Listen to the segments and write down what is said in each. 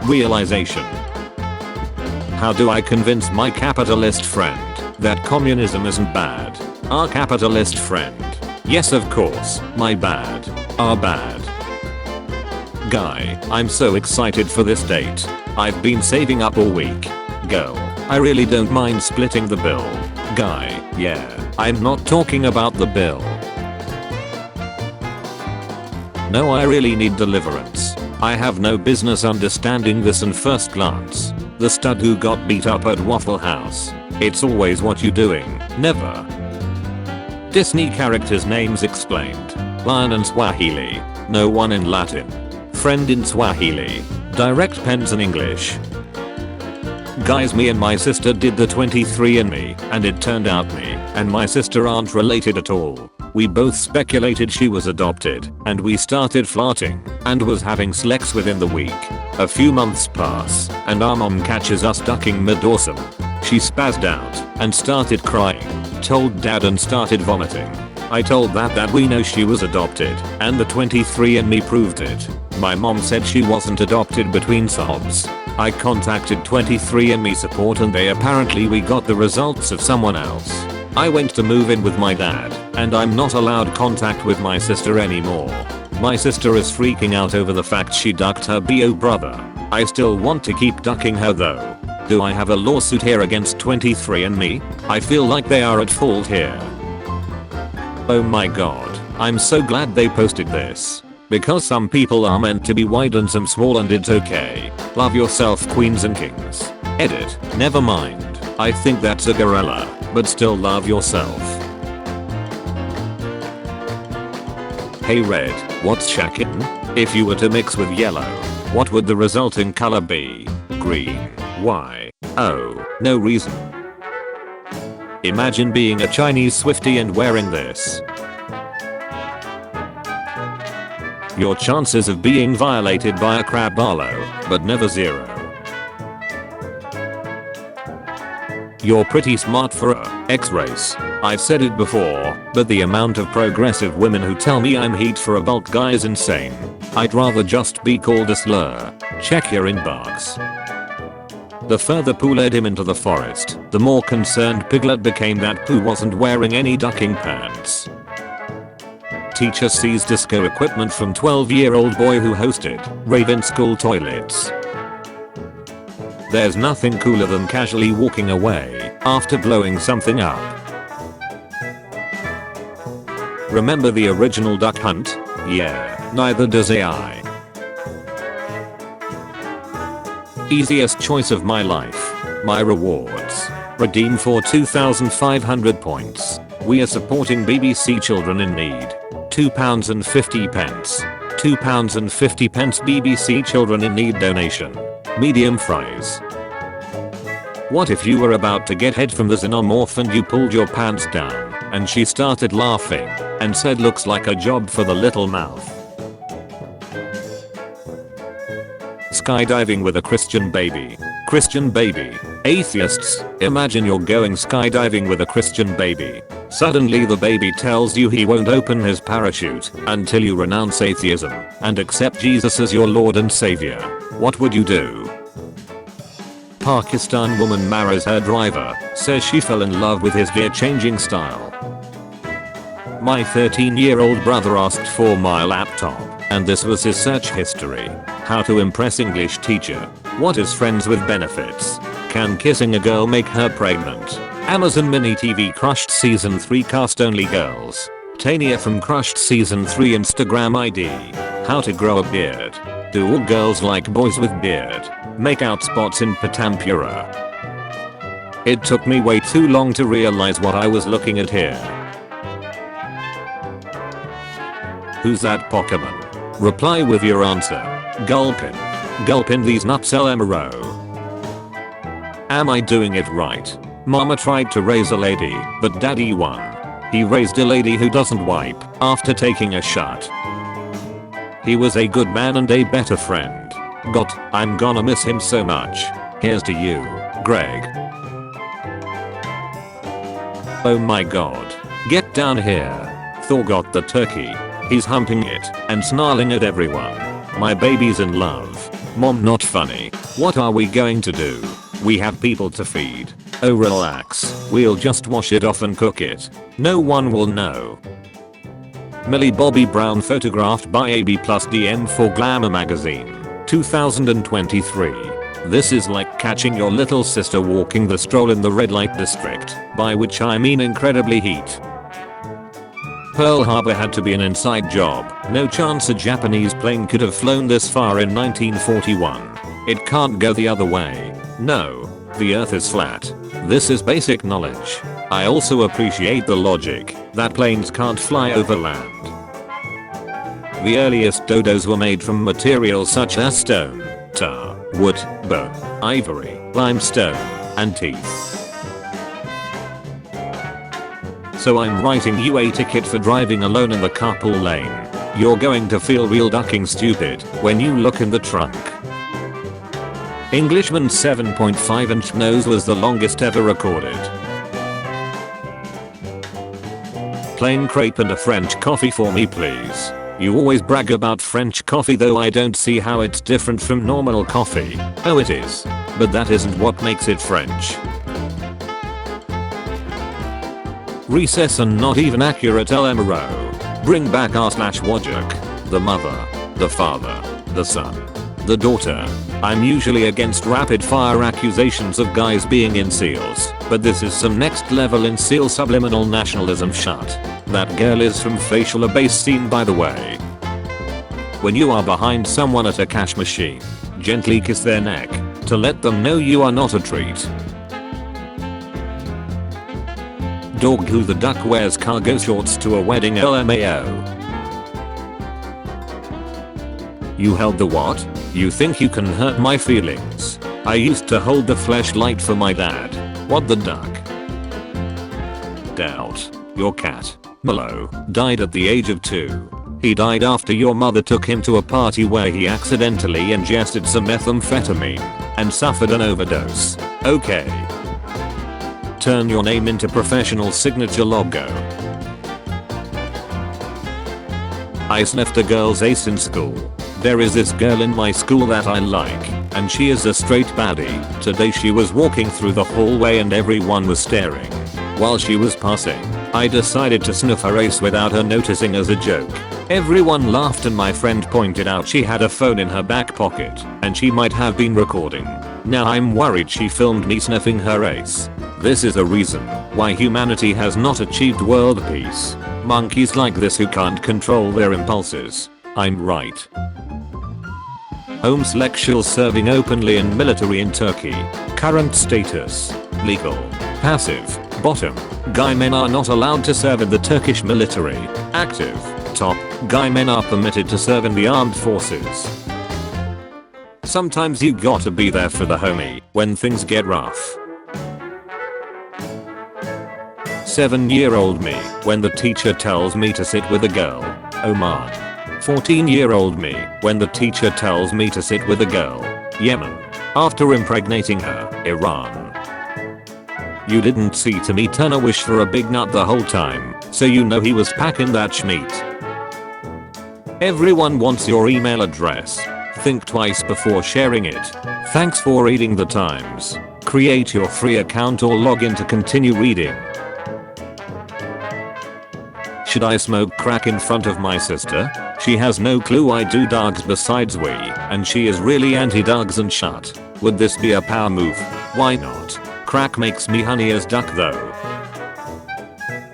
realization. How do I convince my capitalist friend that communism isn't bad? Our capitalist friend. Yes, of course, my bad. Our bad. Guy, I'm so excited for this date. I've been saving up all week. Girl, I really don't mind splitting the bill. Guy, yeah, I'm not talking about the bill. No, I really need deliverance. I have no business understanding this in first glance. The stud who got beat up at Waffle House. It's always what you doing, never. Disney characters' names explained. Lion in Swahili. No one in Latin. Friend in Swahili. Direct pens in English. Guys, me and my sister did the 23andMe, and it turned out me and my sister aren't related at all. We both speculated she was adopted, and we started flirting and was having sex within the week. A few months pass, and our mom catches us ducking mid-awesome. She spazzed out and started crying, told dad and started vomiting. I told that we know she was adopted, and the 23andMe proved it. My mom said she wasn't adopted between sobs. I contacted 23andMe support and we got the results of someone else. I went to move in with my dad, and I'm not allowed contact with my sister anymore. My sister is freaking out over the fact she ducked her BO brother. I still want to keep ducking her though. Do I have a lawsuit here against 23andMe? I feel like they are at fault here. Oh my god, I'm so glad they posted this. Because some people are meant to be wide and some small, and it's okay. Love yourself, queens and kings. Edit, never mind. I think that's a gorilla, but still love yourself. Hey Red, what's shacking? If you were to mix with yellow, what would the resulting color be? Green. Why? Oh, no reason. Imagine being a Chinese Swiftie and wearing this. Your chances of being violated by a crab are low, but never zero. You're pretty smart for a X-race. I've said it before, but the amount of progressive women who tell me I'm heat for a bulk guy is insane. I'd rather just be called a slur. Check your inbox. The further Pooh led him into the forest, the more concerned Piglet became that Pooh wasn't wearing any ducking pants. Teacher sees disco equipment from 12-year-old boy who hosted rave in school toilets. There's nothing cooler than casually walking away after blowing something up. Remember the original Duck Hunt? Yeah, neither does AI. Easiest choice of my life. My rewards. Redeem for 2,500 points. We are supporting BBC Children in Need. £2.50. £2.50 BBC Children in Need donation. Medium fries. What if you were about to get head from the xenomorph and you pulled your pants down and she started laughing and said looks like a job for the little mouth? Skydiving with a Christian baby. Christian baby. Atheists, imagine you're going skydiving with a Christian baby. Suddenly the baby tells you he won't open his parachute until you renounce atheism and accept Jesus as your Lord and Savior. What would you do? Pakistan woman marries her driver, says she fell in love with his gear-changing style. My 13-year-old brother asked for my laptop, and this was his search history. How to impress English teacher. What is friends with benefits? Can kissing a girl make her pregnant? Amazon Mini TV Crushed Season 3 cast only girls. Tania from Crushed Season 3 Instagram ID. How to grow a beard. Do all girls like boys with beard? Makeout spots in Patampura. It took me way too long to realize what I was looking at here. Who's that Pokemon? Reply with your answer. Gulpin. Gulpin these nuts LMRO. Am I doing it right? Mama tried to raise a lady, but daddy won. He raised a lady who doesn't wipe after taking a shot. He was a good man and a better friend. I'm gonna miss him so much. Here's to you, Greg. Oh my god. Get down here. Thor got the turkey. He's humping it and snarling at everyone. My baby's in love. Mom, not funny. What are we going to do? We have people to feed. Oh, relax. We'll just wash it off and cook it. No one will know. Millie Bobby Brown photographed by AB plus DM for Glamour magazine. 2023. This is like catching your little sister walking the stroll in the red light district, by which I mean incredibly heat. Pearl Harbor had to be an inside job. No chance a Japanese plane could have flown this far in 1941. It can't go the other way. No, the earth is flat. This is basic knowledge. I also appreciate the logic that planes can't fly over land. The earliest dodos were made from materials such as stone, tar, wood, bone, ivory, limestone, and teeth. So I'm writing you a ticket for driving alone in the carpool lane. You're going to feel real ducking stupid when you look in the trunk. Englishman's 7.5 inch nose was the longest ever recorded. Plain crepe and a French coffee for me please. You always brag about French coffee though I don't see how it's different from normal coffee. Oh it is. But that isn't what makes it French. Recess and not even accurate LMRO. Bring back r/Wojak. The mother. The father. The son. The daughter. I'm usually against rapid fire accusations of guys being incels, but this is some next level incel subliminal nationalism shut. That girl is from Facial Abase scene by the way. When you are behind someone at a cash machine, gently kiss their neck to let them know you are not a treat. Dog who the duck wears cargo shorts to a wedding LMAO. You held the what? You think you can hurt my feelings? I used to hold the fleshlight for my dad. What the duck? Doubt. Your cat, Milo, died at the age of 2. He died after your mother took him to a party where he accidentally ingested some methamphetamine and suffered an overdose. Okay. Turn your name into professional signature logo. I sniffed a girl's ace in school. There is this girl in my school that I like, and she is a straight baddie. Today she was walking through the hallway and everyone was staring. While she was passing, I decided to sniff her ace without her noticing as a joke. Everyone laughed and my friend pointed out she had a phone in her back pocket, and she might have been recording. Now I'm worried she filmed me sniffing her ace. This is a reason why humanity has not achieved world peace. Monkeys like this who can't control their impulses. I'm right. Homosexual serving openly in military in Turkey. Current status. Legal. Passive. Bottom. Guy men are not allowed to serve in the Turkish military. Active. Top. Guy men are permitted to serve in the armed forces. Sometimes you gotta be there for the homie when things get rough. 7-year-old me when the teacher tells me to sit with a girl. Oman. 14-year-old me when the teacher tells me to sit with a girl. Yemen. After impregnating her. Iran. You didn't see Timmy Turner wish for a big nut the whole time, so you know he was packing that schmeat. Everyone wants your email address. Think twice before sharing it. Thanks for reading the Times. Create your free account or log in to continue reading. Should I smoke crack in front of my sister? She has no clue I do drugs besides weed, and she is really anti-drugs and shut. Would this be a power move? Why not? Crack makes me honey as duck though.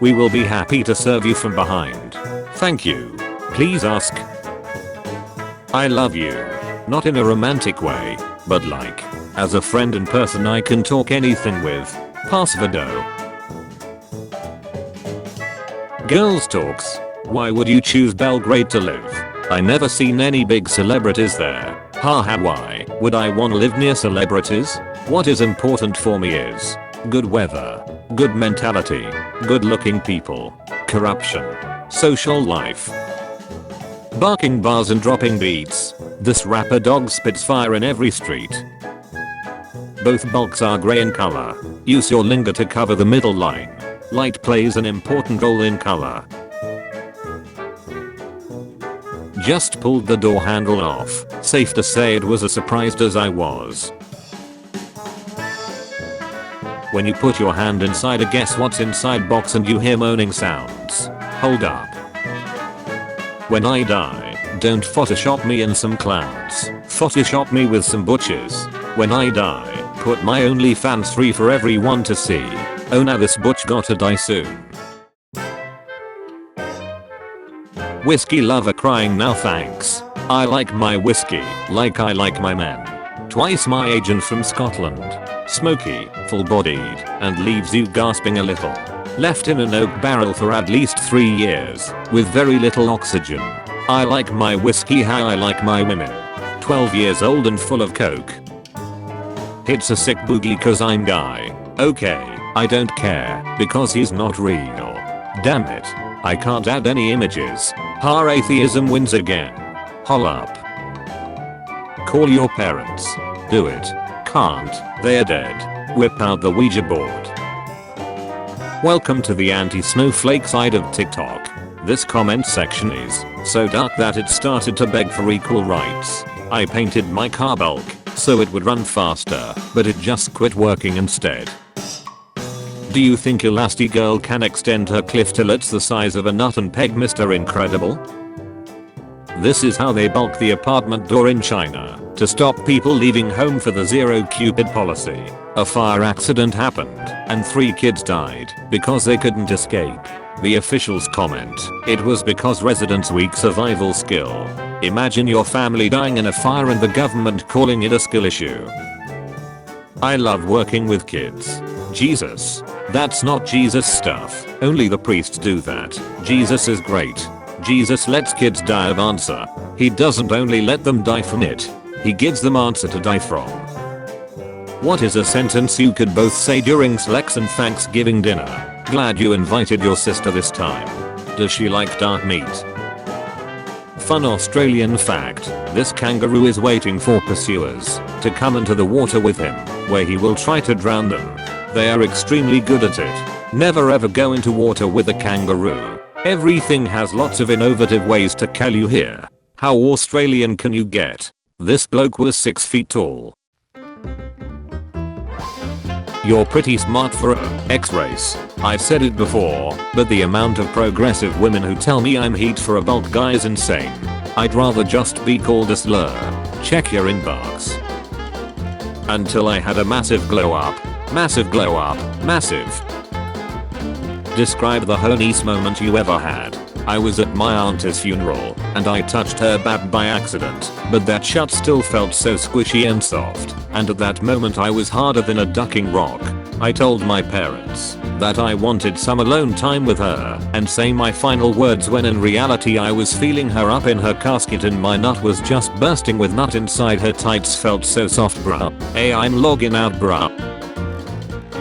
We will be happy to serve you from behind. Thank you. Please ask. I love you. Not in a romantic way, but like, as a friend and person I can talk anything with. Pass the dough. Girls talks. Why would you choose Belgrade to live? I never seen any big celebrities there. Haha, why would I wanna live near celebrities? What is important for me is good weather, good mentality, good looking people, corruption, social life. Barking bars and dropping beats. This rapper dog spits fire in every street. Both bulks are grey in color. Use your linger to cover the middle line. Light plays an important role in color. Just pulled the door handle off. Safe to say it was as surprised as I was. When you put your hand inside a guess what's inside box and you hear moaning sounds. Hold up. When I die, don't Photoshop me in some clouds. Photoshop me with some butchers. When I die, put my OnlyFans free for everyone to see. Oh now this butch gotta die soon. Whiskey lover crying now thanks. I like my whiskey like I like my men. Twice my agent from Scotland. Smoky, full-bodied, and leaves you gasping a little. Left in an oak barrel for at least 3 years, with very little oxygen. I like my whiskey how I like my women. 12 years old and full of coke. It's a sick boogie cause I'm guy. Okay, I don't care, because he's not real. Damn it. I can't add any images. Har atheism wins again. Hol up. Call your parents. Do it. Can't. They're dead. Whip out the Ouija board. Welcome to the anti-snowflake side of TikTok. This comment section is so dark that it started to beg for equal rights. I painted my car bulk so it would run faster, but it just quit working instead. Do you think Elastigirl can extend her cliff till it's the size of a nut and peg Mr. Incredible? This is how they bulk the apartment door in China to stop people leaving home for the zero Cupid policy. A fire accident happened and 3 kids died because they couldn't escape. The officials comment, it was because residents' weak survival skill. Imagine your family dying in a fire and the government calling it a skill issue. I love working with kids. Jesus. That's not Jesus stuff. Only the priests do that. Jesus is great. Jesus lets kids die of answer. He doesn't only let them die from it. He gives them answer to die from. What is a sentence you could both say during Slex and Thanksgiving dinner? Glad you invited your sister this time. Does she like dark meat? Fun Australian fact. This kangaroo is waiting for pursuers to come into the water with him, where he will try to drown them. They are extremely good at it. Never ever go into water with a kangaroo. Everything has lots of innovative ways to kill you here. How Australian can you get? This bloke was 6 feet tall. You're pretty smart for a X-race. I've said it before, but the amount of progressive women who tell me I'm heat for a bulk guy is insane. I'd rather just be called a slur. Check your inbox. Until I had a massive glow up. Massive glow up. Massive. Describe the honiest moment you ever had. I was at my auntie's funeral, and I touched her bab by accident, but that shut still felt so squishy and soft, and at that moment I was harder than a ducking rock. I told my parents that I wanted some alone time with her and say my final words when in reality I was feeling her up in her casket and my nut was just bursting with nut inside her tights felt so soft bruh. Hey, I'm logging out bruh.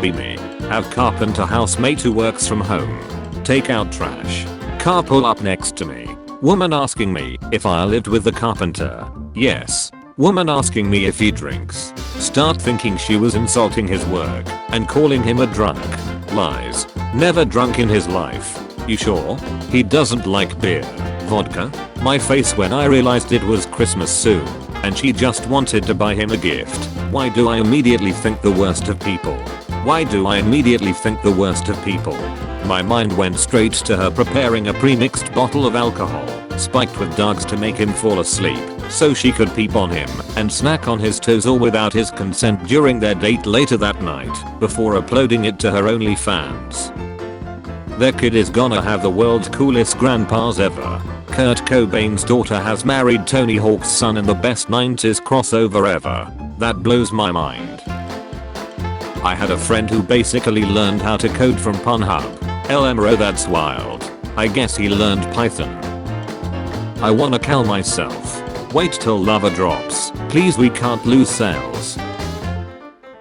Be me. Have carpenter housemate who works from home. Take out trash. Car pull up next to me. Woman asking me if I lived with the carpenter. Yes. Woman asking me if he drinks. Start thinking she was insulting his work and calling him a drunk. Lies. Never drunk in his life. You sure? He doesn't like beer. Vodka? My face when I realized it was Christmas soon and she just wanted to buy him a gift. Why do I immediately think the worst of people? Why do I immediately think the worst of people? My mind went straight to her preparing a pre-mixed bottle of alcohol, spiked with drugs to make him fall asleep, so she could peep on him and snack on his toes all without his consent during their date later that night, before uploading it to her OnlyFans. Their kid is gonna have the world's coolest grandpas ever. Kurt Cobain's daughter has married Tony Hawk's son in the best 90s crossover ever. That blows my mind. I had a friend who basically learned how to code from Pornhub. LMRO, that's wild. I guess he learned Python. I wanna kill myself. Wait till lava drops. Please, we can't lose sales.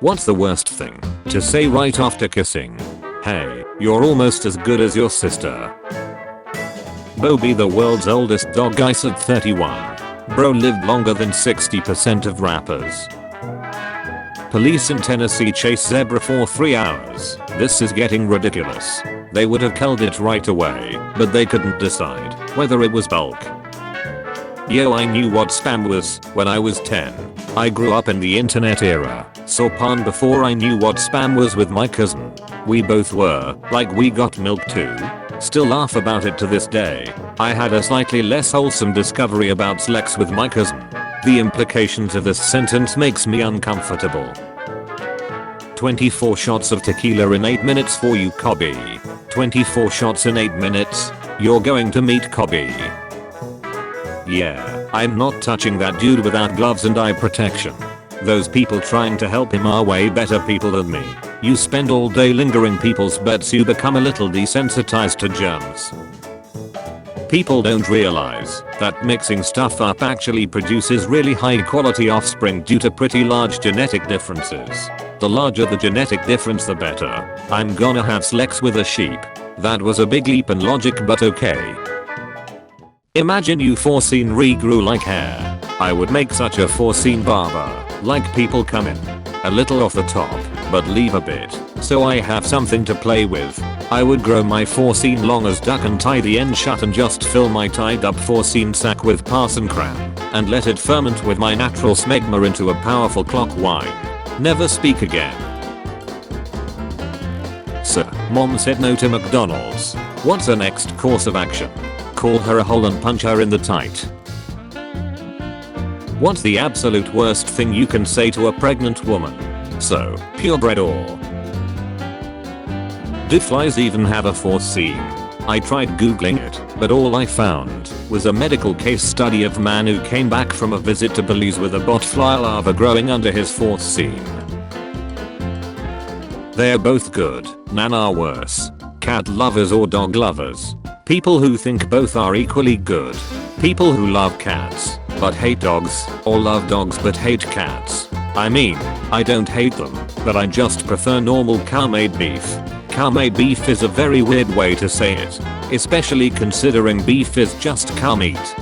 What's the worst thing to say right after kissing? Hey, you're almost as good as your sister. Bobby, the world's oldest dog ice at 31. Bro lived longer than 60% of rappers. Police in Tennessee chase zebra for 3 hours. This is getting ridiculous. They would have killed it right away, but they couldn't decide whether it was bulk. Yo, I knew what spam was when I was 10. I grew up in the internet era, saw porn before I knew what spam was with my cousin. We both were, like we got milk too. Still laugh about it to this day. I had a slightly less wholesome discovery about sex with my cousin. The implications of this sentence makes me uncomfortable. 24 shots of tequila in 8 minutes for you, Cobby. 24 shots in 8 minutes? You're going to meet Cobby. Yeah, I'm not touching that dude without gloves and eye protection. Those people trying to help him are way better people than me. You spend all day lingering people's bets, you become a little desensitized to germs. People don't realize that mixing stuff up actually produces really high quality offspring due to pretty large genetic differences. The larger the genetic difference the better. I'm gonna have sex with a sheep. That was a big leap in logic, but okay. Imagine you foreseen regrew like hair. I would make such a foreseen barber. Like people come in a little off the top, but leave a bit, so I have something to play with. I would grow my foreseen long as duck and tie the end shut and just fill my tied up foreseen sack with parson cram and let it ferment with my natural smegma into a powerful clock wine. Never speak again. Sir, mom said no to McDonald's. What's the next course of action? Call her a hole and punch her in the tight. What's the absolute worst thing you can say to a pregnant woman? So, purebred or? Do flies even have a fourth seam? I tried googling it, but all I found was a medical case study of man who came back from a visit to Belize with a botfly larva growing under his fourth seam. They're both good, none are worse. Cat lovers or dog lovers. People who think both are equally good. People who love cats but hate dogs, or love dogs but hate cats. I mean, I don't hate them, but I just prefer normal cow-made beef. Cow-made beef is a very weird way to say it, especially considering beef is just cow meat.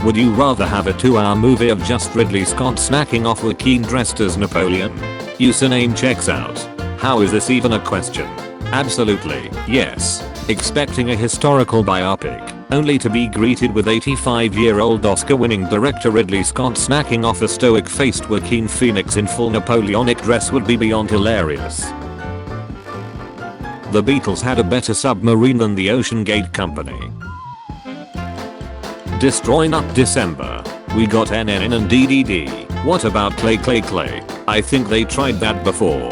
Would you rather have a 2-hour movie of just Ridley Scott snacking off Joaquin dressed as Napoleon? Username checks out. How is this even a question? Absolutely, yes. Expecting a historical biopic, only to be greeted with 85-year-old Oscar-winning director Ridley Scott snacking off a stoic-faced Joaquin Phoenix in full Napoleonic dress would be beyond hilarious. The Beatles had a better submarine than the Ocean Gate Company. Destroy Nut December. We got NNN and DDD. What about Clay Clay Clay? I think they tried that before.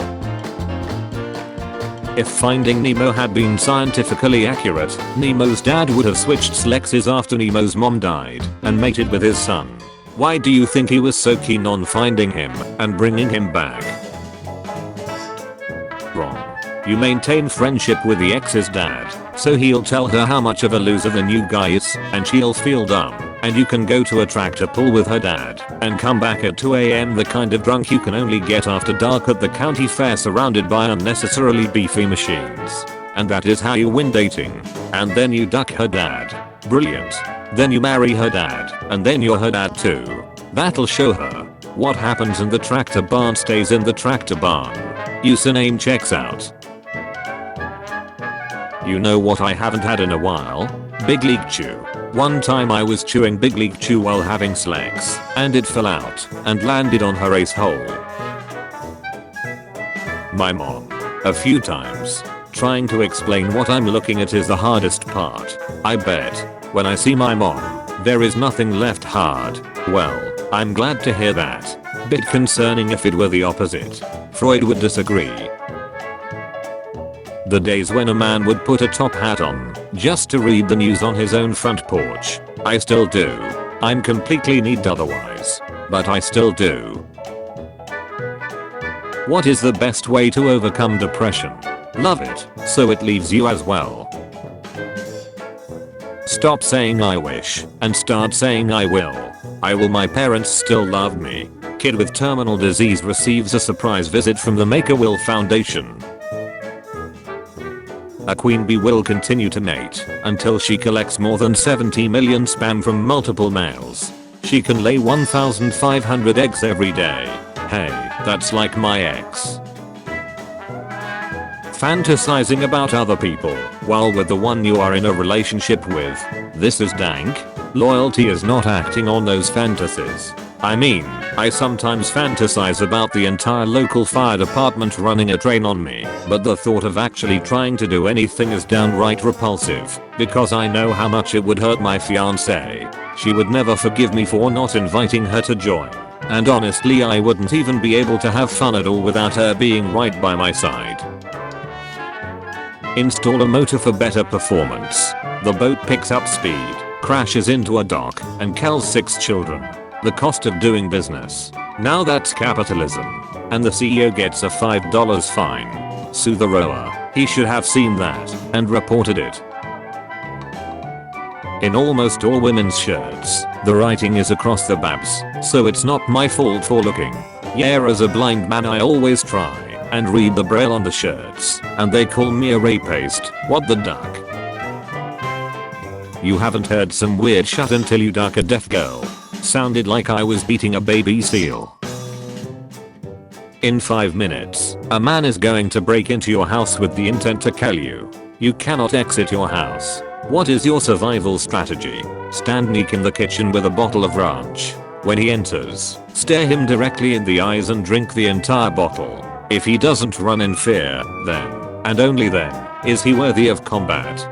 If Finding Nemo had been scientifically accurate, Nemo's dad would have switched sexes after Nemo's mom died and mated with his son. Why do you think he was so keen on finding him and bringing him back? Wrong. You maintain friendship with the ex's dad, so he'll tell her how much of a loser the new guy is, and she'll feel dumb, and you can go to a tractor pull with her dad and come back at 2 AM, the kind of drunk you can only get after dark at the county fair surrounded by unnecessarily beefy machines. And that is how you win dating. And then you duck her dad. Brilliant. Then you marry her dad, and then you're her dad too. That'll show her. What happens in the tractor barn stays in the tractor barn. Username checks out. You know what I haven't had in a while? Big League Chew. One time I was chewing Big League Chew while having sex, and it fell out and landed on her ace hole. My mom. A few times. Trying to explain what I'm looking at is the hardest part. I bet. When I see my mom, there is nothing left hard. Well, I'm glad to hear that. Bit concerning if it were the opposite. Freud would disagree. The days when a man would put a top hat on just to read the news on his own front porch. I still do. I'm completely need otherwise, but I still do. What is the best way to overcome depression? Love it, so it leaves you as well. Stop saying I wish and start saying I will. I will. My parents still love me. Kid with terminal disease receives a surprise visit from the Make-A-Will Foundation. A queen bee will continue to mate until she collects more than 70 million spam from multiple males. She can lay 1,500 eggs every day. Hey, that's like my ex. Fantasizing about other people while with the one you are in a relationship with. This is dank. Loyalty is not acting on those fantasies. I mean, I sometimes fantasize about the entire local fire department running a train on me, but the thought of actually trying to do anything is downright repulsive, because I know how much it would hurt my fiancée. She would never forgive me for not inviting her to join. And honestly, I wouldn't even be able to have fun at all without her being right by my side. Install a motor for better performance. The boat picks up speed, crashes into a dock, and kills 6 children. The cost of doing business. Now that's capitalism. And the CEO gets a $5 fine. Sue the rower. He should have seen that and reported it. In almost all women's shirts, the writing is across the babs, so it's not my fault for looking. Yeah, as a blind man I always try and read the braille on the shirts, and they call me a rapist. What the duck? You haven't heard some weird shit until you duck a deaf girl. Sounded like I was beating a baby seal. In 5 minutes, a man is going to break into your house with the intent to kill you. You cannot exit your house. What is your survival strategy? Stand neat in the kitchen with a bottle of ranch. When he enters, stare him directly in the eyes and drink the entire bottle. If he doesn't run in fear, then, and only then, is he worthy of combat.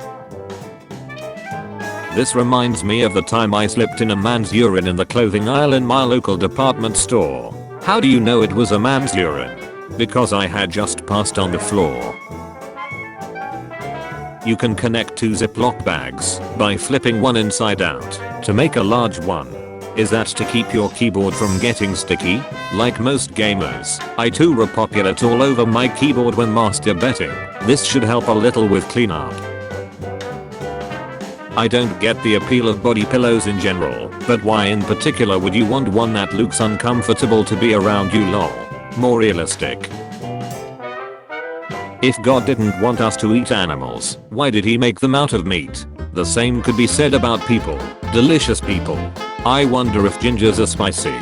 This reminds me of the time I slipped in a man's urine in the clothing aisle in my local department store. How do you know it was a man's urine? Because I had just passed on the floor. You can connect 2 Ziploc bags by flipping one inside out to make a large one. Is that to keep your keyboard from getting sticky? Like most gamers, I too repopulate all over my keyboard when masturbating. This should help a little with cleanup. I don't get the appeal of body pillows in general, but why in particular would you want one that looks uncomfortable to be around you lol? More realistic. If God didn't want us to eat animals, why did he make them out of meat? The same could be said about people. Delicious people. I wonder if gingers are spicy.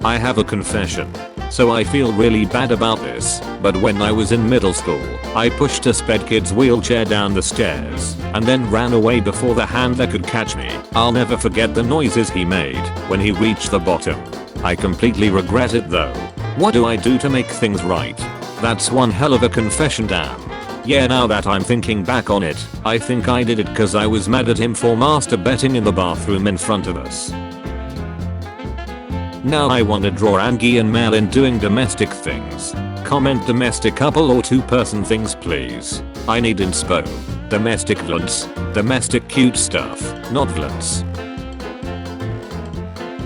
I have a confession. So I feel really bad about this, but when I was in middle school, I pushed a sped kid's wheelchair down the stairs, and then ran away before the handler could catch me. I'll never forget the noises he made when he reached the bottom. I completely regret it though. What do I do to make things right? That's one hell of a confession, damn. Yeah, now that I'm thinking back on it, I think I did it cause I was mad at him for masturbating in the bathroom in front of us. Now I wanna draw Angie and Mel in doing domestic things. Comment domestic couple or 2-person things please. I need inspo. Domestic violence. Domestic cute stuff, not violence.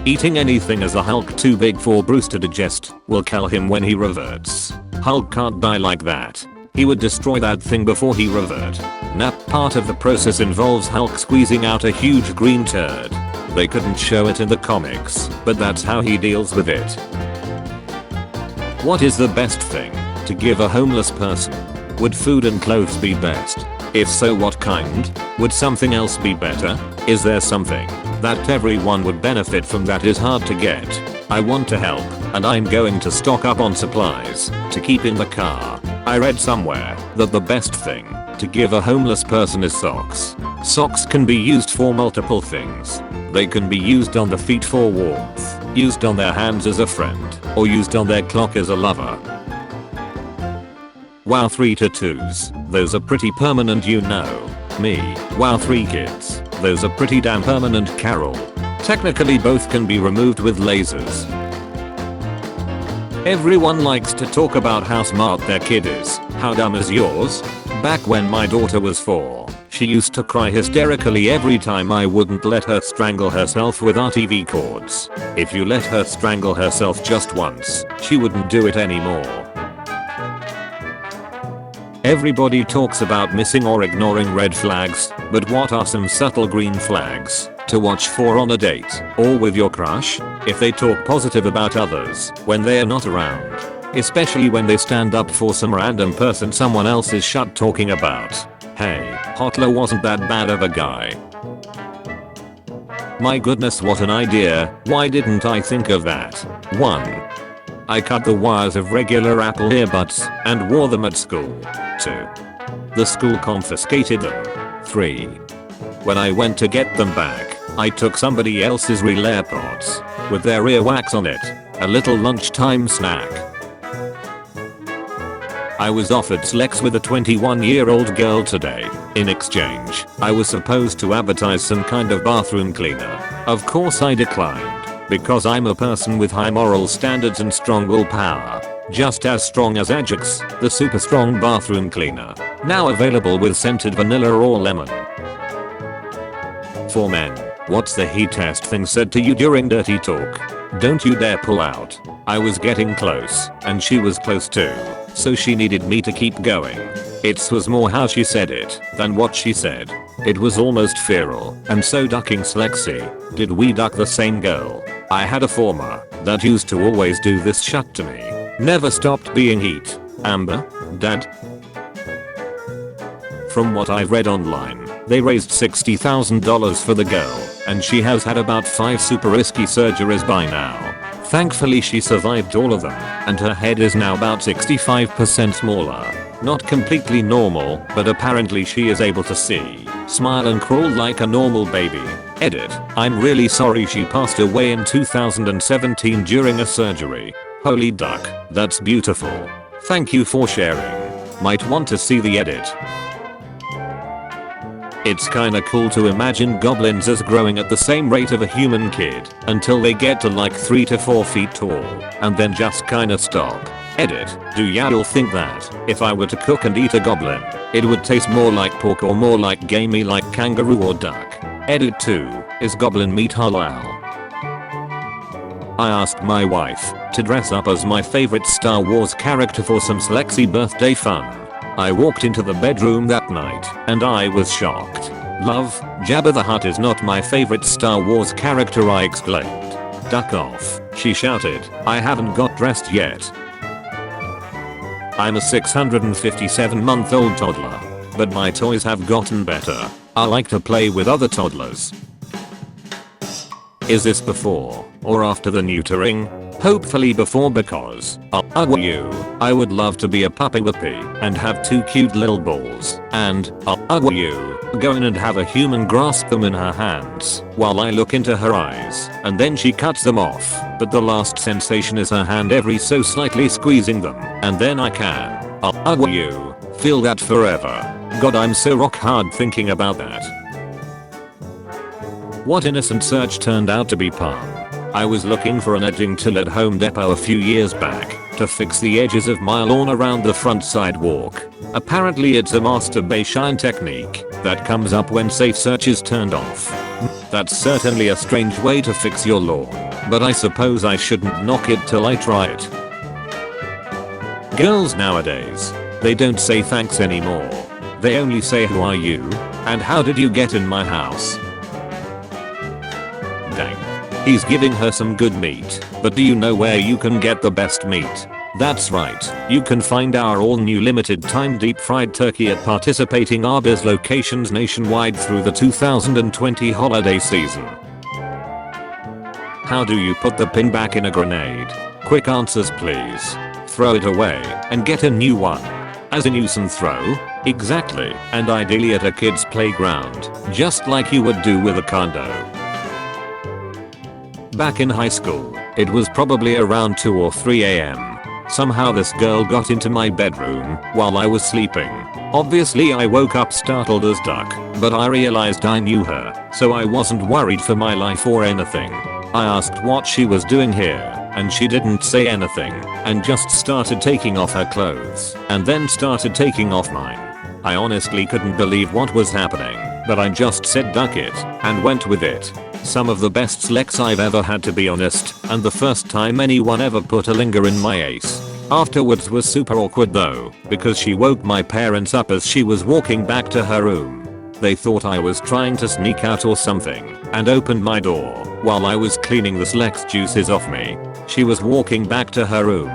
Eating anything as a Hulk too big for Bruce to digest will kill him when he reverts. Hulk can't die like that. He would destroy that thing before he revert. Nap part of the process involves Hulk squeezing out a huge green turd. They couldn't show it in the comics, but that's how he deals with it. What is the best thing to give a homeless person? Would food and clothes be best? If so, what kind? Would something else be better? Is there something that everyone would benefit from that is hard to get? I want to help, and I'm going to stock up on supplies to keep in the car. I read somewhere that the best thing to give a homeless person is socks. Socks can be used for multiple things. They can be used on the feet for warmth, used on their hands as a friend, or used on their clock as a lover. Wow, 3 tattoos. Those are pretty permanent, you know. Me. Wow, 3 kids. Those are pretty damn permanent, Carol. Technically both can be removed with lasers. Everyone likes to talk about how smart their kid is. How dumb is yours? Back when my daughter was 4, she used to cry hysterically every time I wouldn't let her strangle herself with RTV cords. If you let her strangle herself just once, she wouldn't do it anymore. Everybody talks about missing or ignoring red flags, but what are some subtle green flags to watch for on a date or with your crush? If they talk positive about others when they are not around. Especially when they stand up for some random person someone else is shut talking about. Hey, Hotler wasn't that bad of a guy. My goodness, what an idea. Why didn't I think of that? 1. I cut the wires of regular Apple earbuds and wore them at school. 2. The school confiscated them. 3. When I went to get them back, I took somebody else's real AirPods with their earwax on it. A little lunchtime snack. I was offered sex with a 21-year-old girl today. In exchange, I was supposed to advertise some kind of bathroom cleaner. Of course I declined, because I'm a person with high moral standards and strong willpower. Just as strong as Ajax, the super strong bathroom cleaner. Now available with scented vanilla or lemon. For men, what's the heat test thing said to you during dirty talk? Don't you dare pull out. I was getting close, and she was close too, so she needed me to keep going. It was more how she said it than what she said. It was almost feral, and so ducking Slexy. Did we duck the same girl? I had a former that used to always do this shut to me. Never stopped being heat. Amber? Dad? From what I've read online, they raised $60,000 for the girl, and she has had about 5 super risky surgeries by now. Thankfully she survived all of them, and her head is now about 65% smaller. Not completely normal, but apparently she is able to see, smile and crawl like a normal baby. Edit. I'm really sorry she passed away in 2017 during a surgery. Holy duck, that's beautiful. Thank you for sharing. Might want to see the edit. It's kinda cool to imagine goblins as growing at the same rate of a human kid until they get to like 3 to 4 feet tall and then just kinda stop. Edit. Do y'all think that if I were to cook and eat a goblin, it would taste more like pork or more like gamey like kangaroo or duck? Edit 2. Is goblin meat halal? I asked my wife to dress up as my favorite Star Wars character for some Slexy birthday fun. I walked into the bedroom that night and I was shocked. Love, Jabba the Hutt is not my favorite Star Wars character, I exclaimed. Duck off, she shouted. I haven't got dressed yet. I'm a 657-month-old toddler, but my toys have gotten better. I like to play with other toddlers. Is this before or after the neutering? Hopefully before, because I would love to be a puppy whippy and have 2 cute little balls and go in and have a human grasp them in her hands while I look into her eyes and then she cuts them off, but the last sensation is her hand every so slightly squeezing them and then I can feel that forever. God, I'm so rock hard thinking about that. What innocent search turned out to be palm. I was looking for an edging tool at Home Depot a few years back to fix the edges of my lawn around the front sidewalk. Apparently it's a masturbation technique that comes up when safe search is turned off. That's certainly a strange way to fix your lawn, but I suppose I shouldn't knock it till I try it. Girls nowadays, they don't say thanks anymore. They only say who are you and how did you get in my house. Dang. He's giving her some good meat, but do you know where you can get the best meat? That's right, you can find our all new limited time deep fried turkey at participating Arby's locations nationwide through the 2020 holiday season. How do you put the pin back in a grenade? Quick answers please. Throw it away and get a new one. As in use and throw? Exactly, and ideally at a kid's playground, just like you would do with a condo. Back in high school, it was probably around 2 or 3 AM. Somehow this girl got into my bedroom while I was sleeping. Obviously I woke up startled as duck, but I realized I knew her, so I wasn't worried for my life or anything. I asked what she was doing here, and she didn't say anything, and just started taking off her clothes, and then started taking off mine. I honestly couldn't believe what was happening, but I just said duck it, and went with it. Some of the best sex I've ever had, to be honest, and the first time anyone ever put a linger in my ace. Afterwards was super awkward though, because she woke my parents up as she was walking back to her room. They thought I was trying to sneak out or something, and opened my door while I was cleaning the Slex juices off me. She was walking back to her room.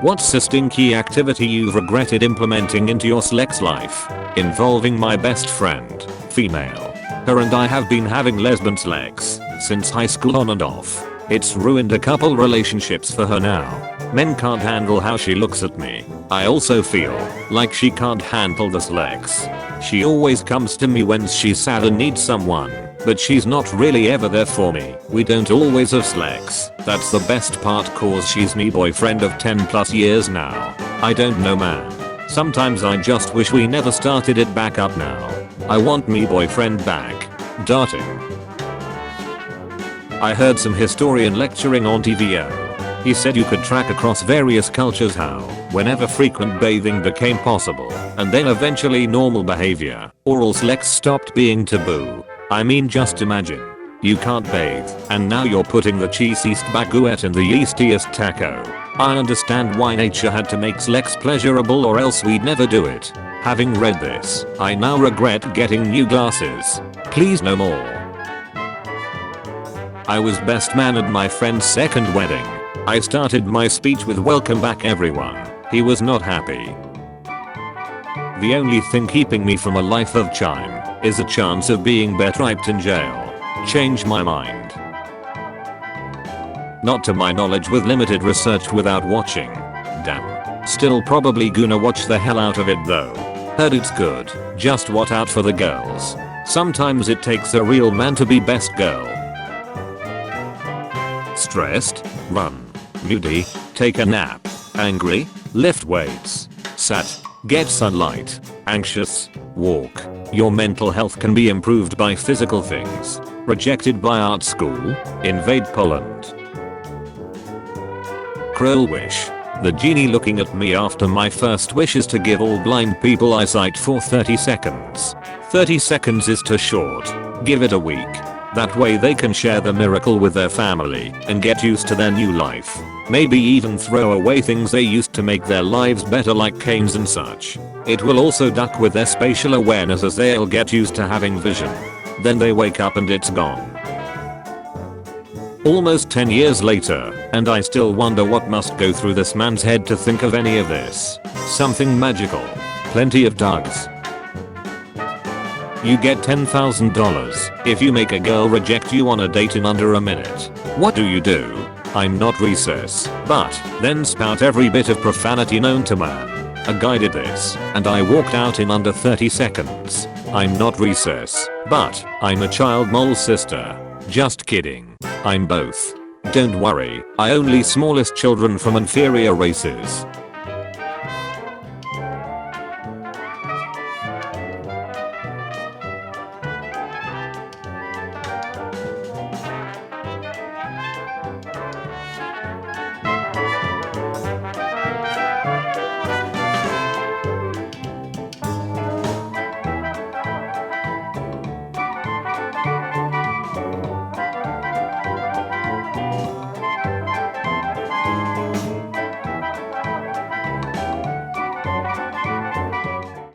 What's a stinky activity you've regretted implementing into your Slex life? Involving my best friend, female. Her and I have been having lesbian sex since high school on and off. It's ruined a couple relationships for her now. Men can't handle how she looks at me. I also feel like she can't handle the sex. She always comes to me when she's sad and needs someone, but she's not really ever there for me. We don't always have sex. That's the best part cause she's me boyfriend of 10 plus years now. I don't know man. Sometimes I just wish we never started it back up now. I want me boyfriend back. Darting. I heard some historian lecturing on TVO. He said you could track across various cultures how, whenever frequent bathing became possible, and then eventually normal behavior, oral sex stopped being taboo. I mean just imagine. You can't bathe, and now you're putting the cheesiest baguette in the yeastiest taco. I understand why nature had to make sex pleasurable or else we'd never do it. Having read this, I now regret getting new glasses. Please no more. I was best man at my friend's second wedding. I started my speech with welcome back everyone. He was not happy. The only thing keeping me from a life of chime is a chance of being betrayed in jail. Change my mind. Not to my knowledge with limited research without watching. Damn. Still probably gonna watch the hell out of it though. Heard it's good. Just watch out for the girls. Sometimes it takes a real man to be best girl. Stressed? Run. Moody? Take a nap. Angry? Lift weights. Sad? Get sunlight. Anxious? Walk. Your mental health can be improved by physical things. Rejected by art school? Invade Poland. Cruel wish. The genie looking at me after my first wish is to give all blind people eyesight for 30 seconds. 30 seconds is too short. Give it a week. That way they can share the miracle with their family and get used to their new life. Maybe even throw away things they used to make their lives better like canes and such. It will also duck with their spatial awareness as they'll get used to having vision. Then they wake up and it's gone. Almost 10 years later, and I still wonder what must go through this man's head to think of any of this. Something magical. Plenty of dogs. You get $10,000 if you make a girl reject you on a date in under a minute. What do? I'm not recess, but then spout every bit of profanity known to man. A guy did this, and I walked out in under 30 seconds. I'm not recess, but I'm a child mole sister. Just kidding. I'm both. Don't worry, I only smallest children from inferior races.